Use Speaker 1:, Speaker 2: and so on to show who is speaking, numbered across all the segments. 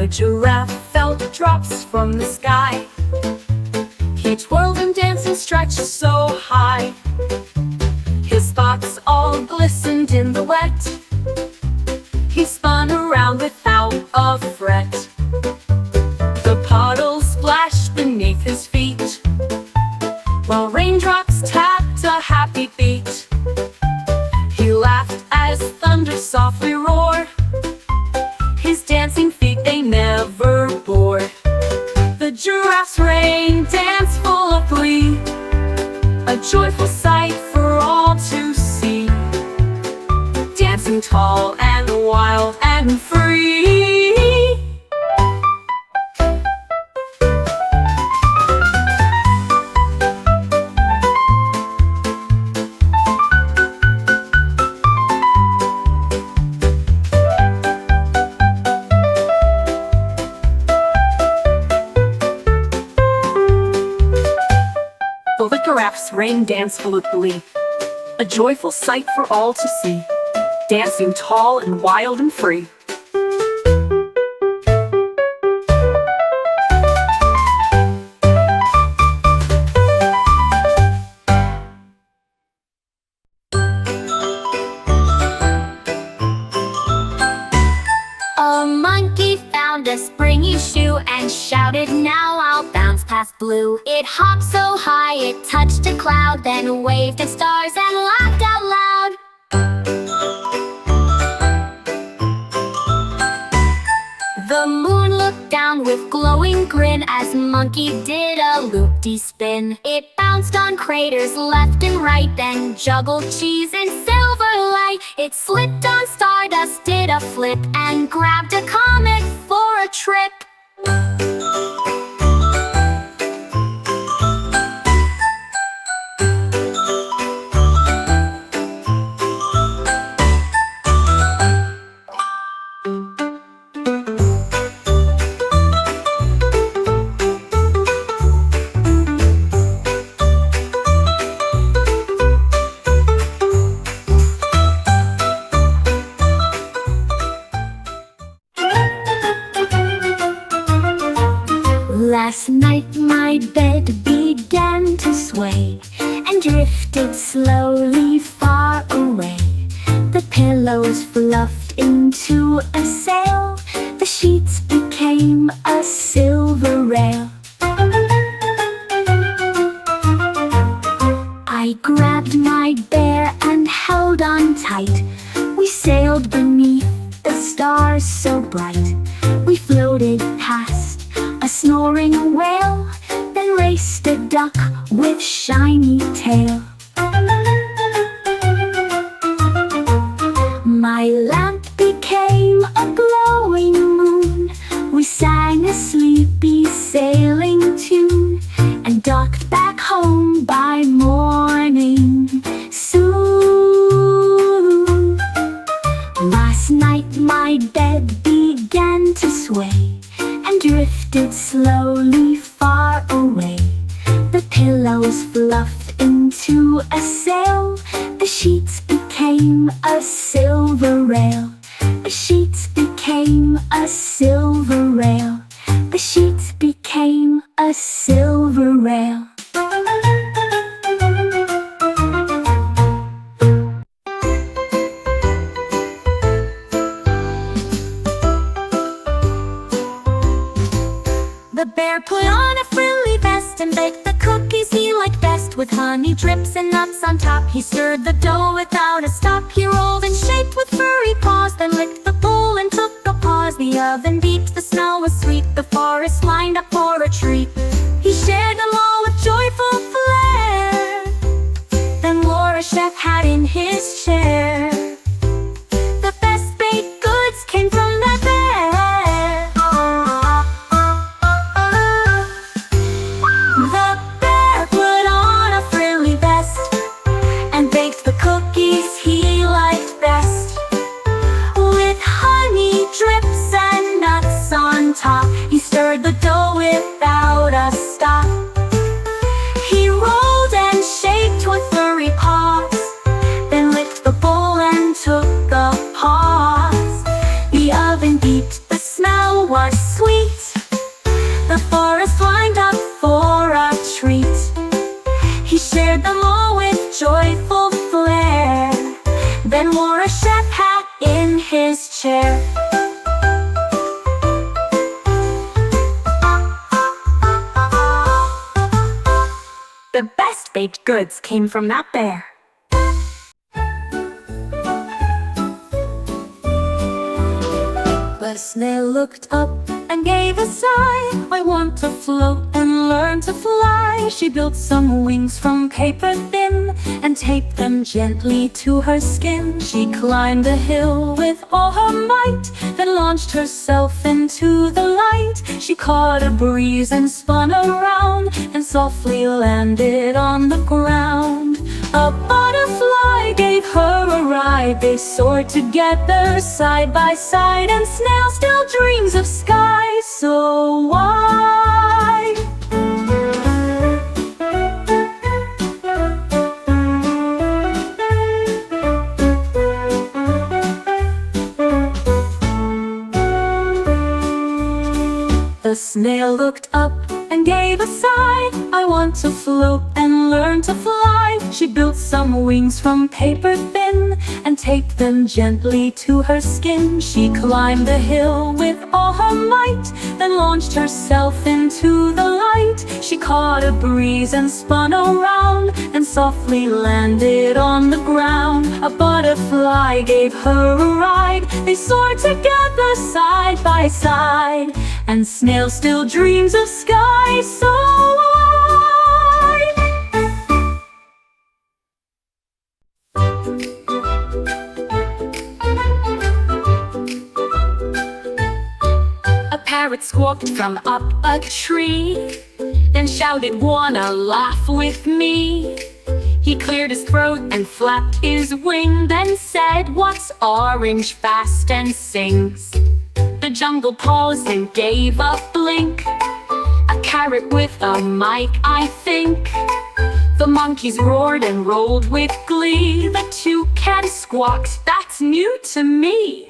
Speaker 1: A giraffe felt drops from the sky. He twirled and danced and stretched so high. His spots all glistened in the wet. He spun around without a fret. The puddles splashed beneath his feet, while raindrops tapped a happy beat. He laughed as thunder softly roared. His dancing feet, they never bored. The giraffe's rain dance full of glee, a joyful sight for all to see. Dancing tall and wild and free. Oh, the giraffe's rain dance full of glee, a joyful sight for all to see. Dancing tall and wild and free.
Speaker 2: A monkey found a springy shoe and shouted, "Now I'll bounce past blue." It hopped so high it touched a cloud, then waved at stars and laughed out loud. The moon looked down with glowing grin as monkey did a loop-de-spin. It bounced on craters left and right, then juggled cheese in silver light. It slipped on stardust, did a flip, and grabbed a comet for a trip. Last night my bed began to sway and drifted slowly far away. The pillows fluffed into a sail. The sheets became a silver rail. I grabbed my bear and held on tight. We sailed beneath the stars so bright. We floated past a snoring whale, then raced a duck with shiny tail. My lamp became a glowing moon. We sang a sleepy sailing tune and docked back home by morning soon. Last night my bed began to sway and drifted slowly far away. The pillows fluffed into a sail. The sheets became a silver rail. The sheets became a silver rail. The sheets became a silver rail. The bear put on a frilly vest and baked the cookies he liked best. With honey drips and nuts on top, he stirred the dough without a stop. He rolled and shaped with furry paws, then licked the bowl and took a pause. The oven beeped, the smell was sweet, the forest lined up for a treat. He shared them all with joyful flair, then Laura Chef had in his chair. The best baked goods came from the bear. He stirred the dough without a stop. He rolled and shaped with furry paws, then licked the bowl and took a pause. The oven beeped, the smell was sweet. chef hat in his chair.
Speaker 1: The best baked goods came from that bear.
Speaker 2: The snail looked up and gave a sigh. I want to float and learn to fly. She built some wings from paper thin and taped them gently to her skin. She climbed a hill with all her might, then launched herself into the light. She caught a breeze and spun around and softly landed on the ground. A butterfly gave her a ride. They soared together side by side, and snail still dreams of skies so wide. The snail looked up and gave a sigh. I want to float and learn to fly. She built some wings from paper thin and taped them gently to her skin. She climbed the hill with all her might, then launched herself into the light. She caught a breeze and spun around and softly landed on the ground. A butterfly gave her a ride. They soared together side by side, and snail still dreams of skies so wide.
Speaker 1: A parrot squawked from up a tree, then shouted, "Wanna laugh with me?" He cleared his throat and flapped his wing, then said, "What's orange fast and sings?" The jungle paused and gave a blink. A carrot with a mic, I think. The monkeys roared and rolled with glee. The toucan squawked, "That's new to me."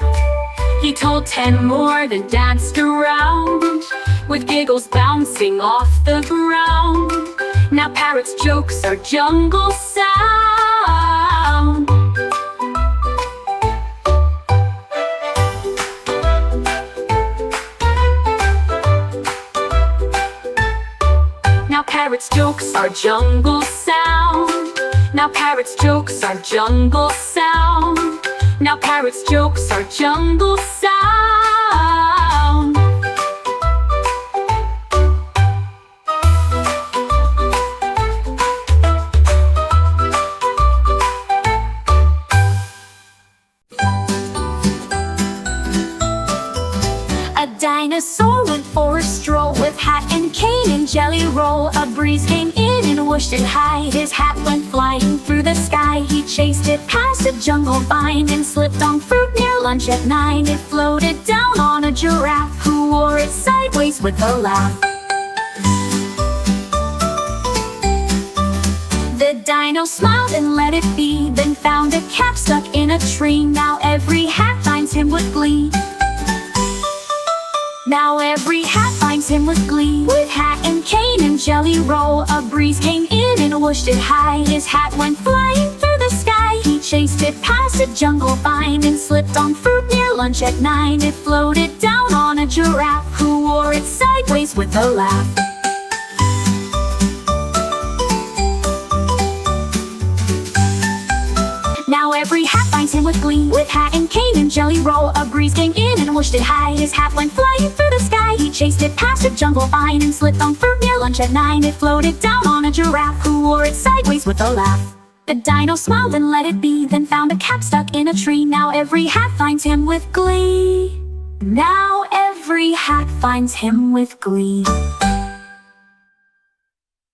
Speaker 1: He told 10 more that danced around, with giggles bouncing off the ground. Now parrots' jokes are jungle sound. Now parrots' jokes are jungle sound. Now parrots' jokes are jungle sound. Now parrots' jokes are jungle sound.
Speaker 2: A dinosaur went for a stroll with hat and cane and jelly roll. A breeze came in and whooshed it high. His hat went flying through the sky. He chased it past a jungle vine and slipped on fruit near lunch at 9. It floated down on a giraffe who wore it sideways with a laugh. The dino smiled and let it be, then found a cap stuck in a tree. Now every hat finds him with glee. Now every hat finds him with glee. With hat and cane and jelly roll, a breeze came in and whooshed it high. His hat went flying through the sky. He chased it past a jungle vine and slipped on fruit near lunch at 9. It floated down on a giraffe who wore it sideways with a laugh. Now every hat finds him with glee. With hat and cane and jelly roll, a breeze came in and whooshed it high. His hat went flying through the sky. He chased it past a jungle vine and slipped on fruit near lunch at 9. It floated down on a giraffe who wore it sideways with a laugh. The dino smiled and let it be, then found a cap stuck in a tree. Now every hat finds him with glee. Now every hat finds him with glee.